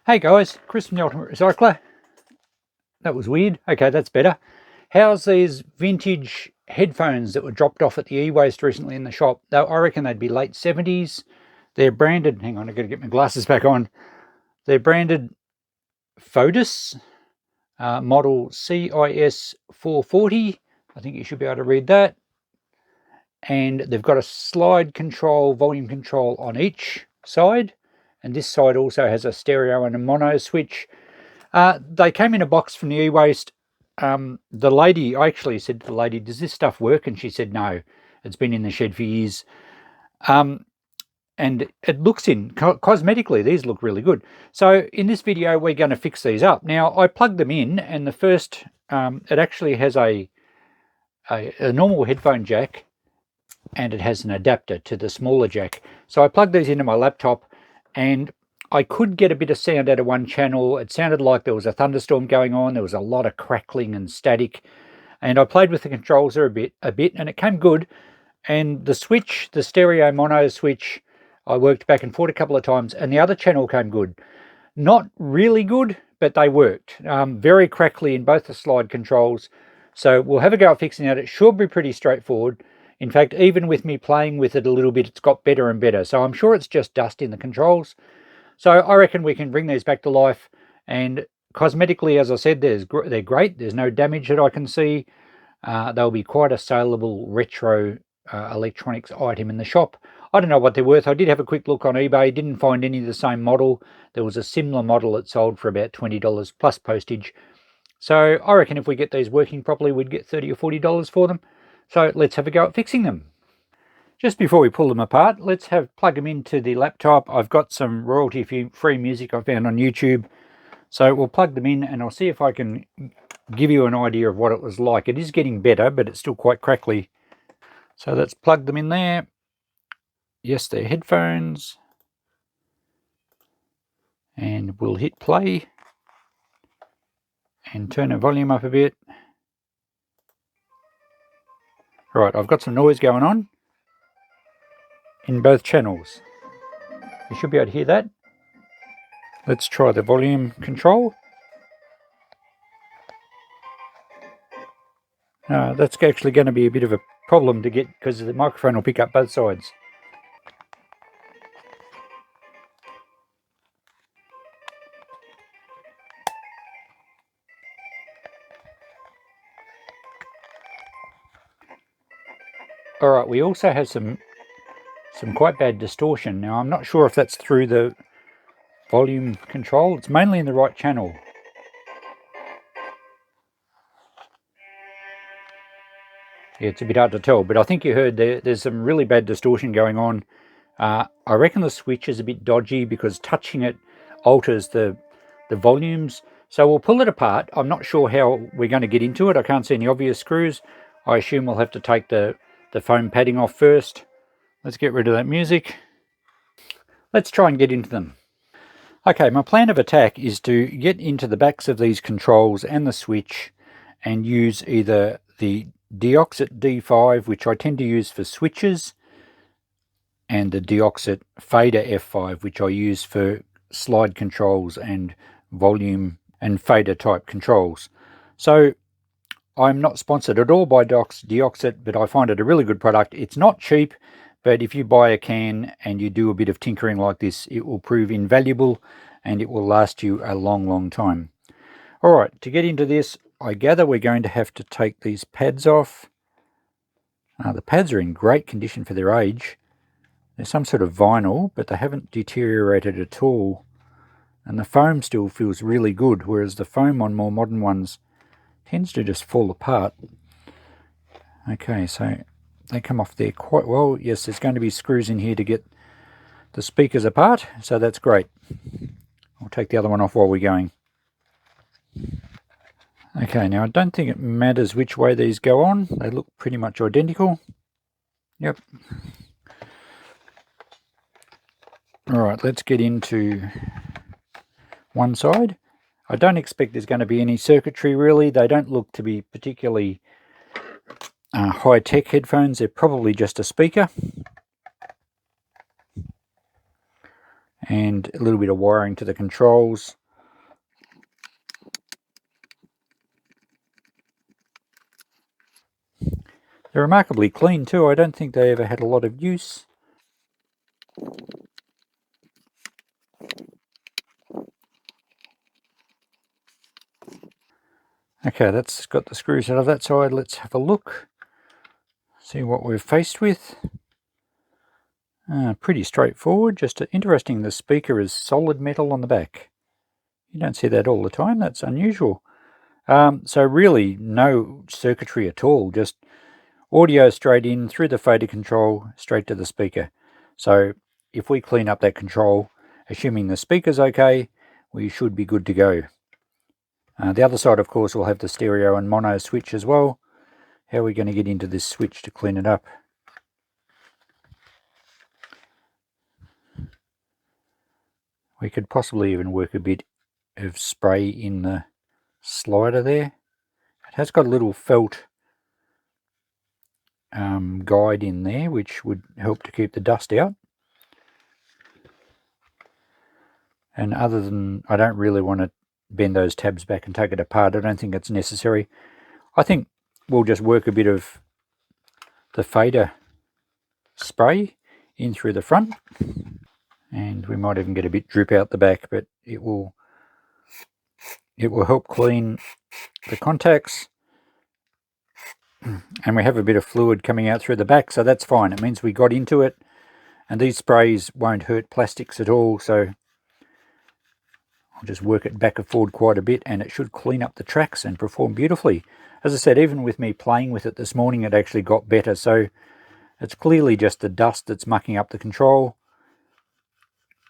Hey guys, Chris from the Ultimate Recycler. That was weird. Okay, that's better. How's these vintage headphones that were dropped off at the eWaste recently in the shop? I reckon they'd be late 70s. They're branded, hang on, I've got to get my glasses back on. They're branded Phodis, model CIS-440. I think you should be able to read that. And they've got a slide control, volume control on each side. And this side also has a stereo and a mono switch. They came in a box from the e-waste. The lady, I actually said to the lady, does this stuff work? And she said, no, it's been in the shed for years. And it looks cosmetically, these look really good. So in this video, we're going to fix these up. Now, I plugged them in, and the first, it actually has a normal headphone jack, and it has an adapter to the smaller jack. So I plugged these into my laptop, and I could get a bit of sound out of one channel. It sounded like there was a thunderstorm going on. There was a lot of crackling and static. And I played with the controls there a bit, and it came good. And the switch, the stereo mono switch, I worked back and forth a couple of times, and the other channel came good. Not really good, but they worked. Very crackly in both the slide controls. So we'll have a go at fixing that. It should be pretty straightforward. In fact, even with me playing with it a little bit, it's got better and better. So I'm sure it's just dust in the controls. So I reckon we can bring these back to life. And cosmetically, as I said, they're great. There's no damage that I can see. They'll be quite a saleable retro electronics item in the shop. I don't know what they're worth. I did have a quick look on eBay. Didn't find any of the same model. There was a similar model that sold for about $20 plus postage. So I reckon if we get these working properly, we'd get $30 or $40 for them. So let's have a go at fixing them. Just before we pull them apart, let's plug them into the laptop. I've got some royalty-free music I found on YouTube. So we'll plug them in, and I'll see if I can give you an idea of what it was like. It is getting better, but it's still quite crackly. So let's plug them in there. Yes, they're headphones. And we'll hit play and turn the volume up a bit. Right, I've got some noise going on in both channels. You should be able to hear that. Let's try the volume control. That's actually going to be a bit of a problem to get, because the microphone will pick up both sides. Alright, we also have some quite bad distortion. Now, I'm not sure if that's through the volume control. It's mainly in the right channel. Yeah, it's a bit hard to tell, but I think you heard there's some really bad distortion going on. I reckon the switch is a bit dodgy because touching it alters the volumes. So we'll pull it apart. I'm not sure how we're going to get into it. I can't see any obvious screws. I assume we'll have to take the foam padding off first. Let's get rid of that music. Let's try and get into them. Okay, my plan of attack is to get into the backs of these controls and the switch and use either the DeOxIt D5, which I tend to use for switches, and the DeOxIt Fader F5, which I use for slide controls and volume and fader type controls. So I'm not sponsored at all by DeOxIt, but I find it a really good product. It's not cheap, but if you buy a can and you do a bit of tinkering like this, it will prove invaluable and it will last you a long, long time. All right, to get into this, I gather we're going to have to take these pads off. The pads are in great condition for their age. They're some sort of vinyl, but they haven't deteriorated at all. And the foam still feels really good, whereas the foam on more modern ones tends to just fall apart. Okay, so they come off there quite well. Yes, there's going to be screws in here to get the speakers apart, so that's great. I'll take the other one off while we're going. Okay, now I don't think it matters which way these go on. They look pretty much identical. Yep. Alright, let's get into one side. I don't expect there's going to be any circuitry really. They don't look to be particularly high-tech headphones. They're probably just a speaker. and a little bit of wiring to the controls. They're remarkably clean too. I don't think they ever had a lot of use. Okay, that's got the screws out of that side. Let's have a look. See what we're faced with. Pretty straightforward. Just interesting, the speaker is solid metal on the back. You don't see that all the time. That's unusual. So really no circuitry at all. Just audio straight in through the fader control, straight to the speaker. So if we clean up that control, assuming the speaker's okay, we should be good to go. The other side, of course, will have the stereo and mono switch as well. How are we going to get into this switch to clean it up? We could possibly even work a bit of spray in the slider there. It has got a little felt guide in there, which would help to keep the dust out. And other than, I don't really want to bend those tabs back and take it apart. I don't think it's necessary. I think we'll just work a bit of the fader spray in through the front, and we might even get a bit drip out the back, but it will help clean the contacts. And we have a bit of fluid coming out through the back, so that's fine. It means we got into it, and these sprays won't hurt plastics at all, so I'll just work it back and forward quite a bit, and it should clean up the tracks and perform beautifully. As I said, even with me playing with it this morning, it actually got better, so it's clearly just the dust that's mucking up the control.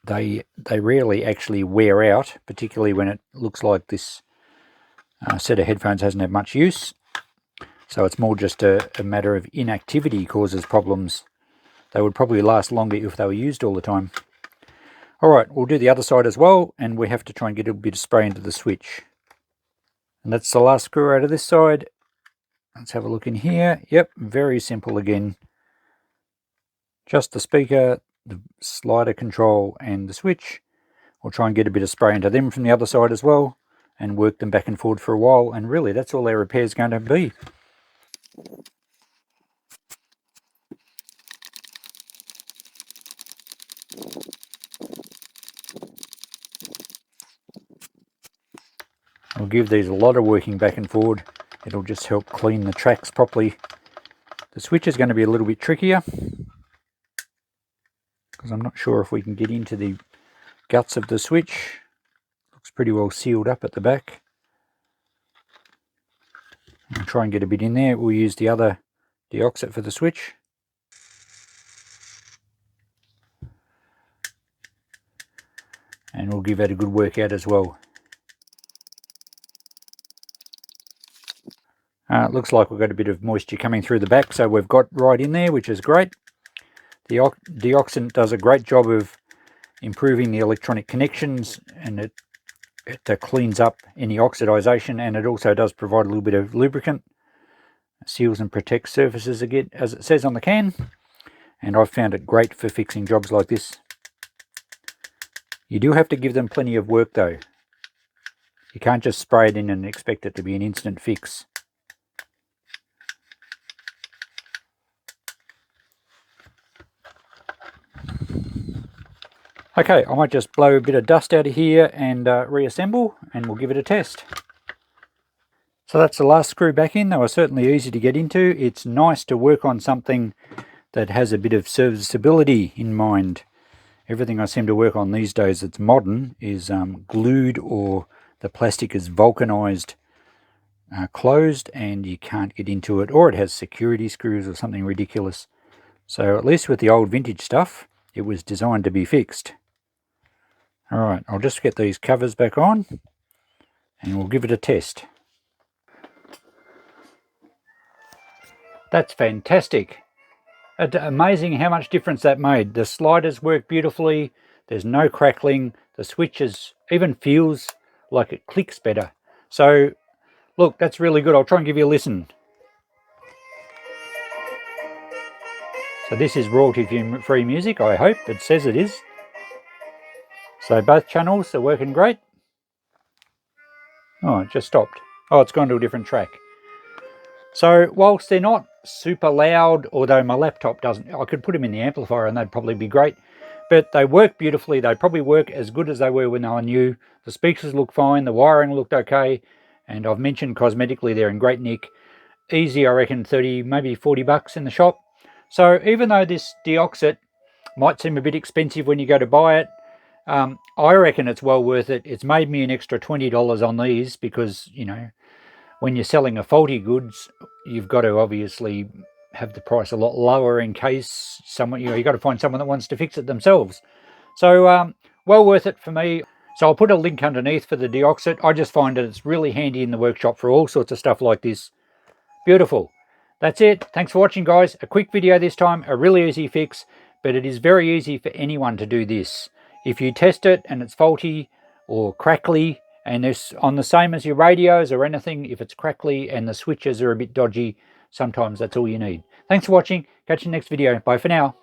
They rarely actually wear out, particularly when it looks like this set of headphones hasn't had much use. So it's more just a matter of inactivity causes problems. They would probably last longer if they were used all the time. Alright, we'll do the other side as well, and we have to try and get a bit of spray into the switch. And that's the last screw out of this side. Let's have a look in here. Yep, very simple again. Just the speaker, the slider control, and the switch. We'll try and get a bit of spray into them from the other side as well, and work them back and forward for a while, and really that's all our repair is going to be. I'll give these a lot of working back and forward. It'll just help clean the tracks properly. The switch is going to be a little bit trickier, because I'm not sure if we can get into the guts of the switch. Looks pretty well sealed up at the back. I'll try and get a bit in there. We'll use the other DeOxIT for the switch. And we'll give that a good workout as well. It looks like we've got a bit of moisture coming through the back, so we've got right in there, which is great. The DeOxIT does a great job of improving the electronic connections, and it cleans up any oxidization, and it also does provide a little bit of lubricant. It seals and protects surfaces again, as it says on the can, and I've found it great for fixing jobs like this. You do have to give them plenty of work though. You can't just spray it in and expect it to be an instant fix. Okay, I might just blow a bit of dust out of here and reassemble, and we'll give it a test. So that's the last screw back in. They were certainly easy to get into. It's nice to work on something that has a bit of serviceability in mind. Everything I seem to work on these days that's modern is glued, or the plastic is vulcanized, closed, and you can't get into it, or it has security screws or something ridiculous. So at least with the old vintage stuff, it was designed to be fixed. Alright, I'll just get these covers back on, and we'll give it a test. That's fantastic. It's amazing how much difference that made. The sliders work beautifully, there's no crackling, the switches even feels like it clicks better. So look, that's really good. I'll try and give you a listen. So this is royalty-free music, I hope. It says it is. So both channels are working great. Oh, it just stopped. Oh, it's gone to a different track. So whilst they're not super loud, although my laptop doesn't, I could put them in the amplifier and they'd probably be great, but they work beautifully. They probably work as good as they were when they were new. The speakers look fine, the wiring looked okay, and I've mentioned cosmetically they're in great nick. Easy, I reckon 30, maybe 40 bucks in the shop. So even though this DeOxIT might seem a bit expensive when you go to buy it, I reckon it's well worth it. It's made me an extra $20 on these because, you know, when you're selling a faulty goods, you've got to obviously have the price a lot lower in case someone, you know, you've got to find someone that wants to fix it themselves. So well worth it for me. So I'll put a link underneath for the DeOxIT. I just find that it's really handy in the workshop for all sorts of stuff like this. Beautiful. That's it. Thanks for watching, guys. A quick video this time, a really easy fix, but it is very easy for anyone to do this. If you test it and it's faulty or crackly, and it's on the same as your radios or anything, if it's crackly and the switches are a bit dodgy, sometimes that's all you need. Thanks for watching. Catch you next video. Bye for now.